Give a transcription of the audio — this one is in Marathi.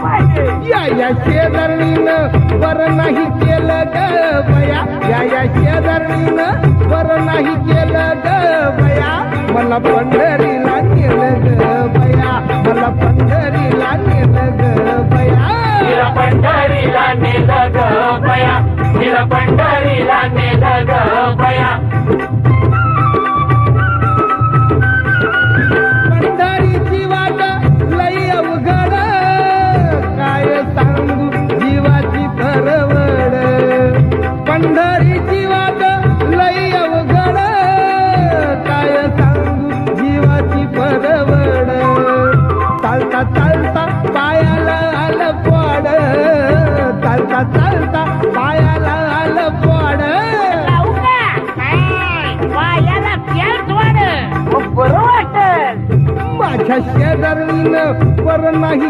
या शेजारणीनं बरं नाही केलं ग बया, या शेजारणीनं बरं नाही केलं ग बया, मला पंढरीला नेलं ग बया, मला पंढरीला नेलं ग बया, तिला पंढरीला नेलं ग बया, तिला पंढरीला नेलं ग बया. पंढरीची वाट लई अवघड, काय सांगू जीवाची परवड, पंढरीची वाट लई अवघड, काय सांगू जीवाची परवड, चालता चालता पायाला आलं पड, चालता चालता पायाला आलं पड, पायाला तेल वाढ बरं वाटत. माझ्या शेजारणीनं बरं नाही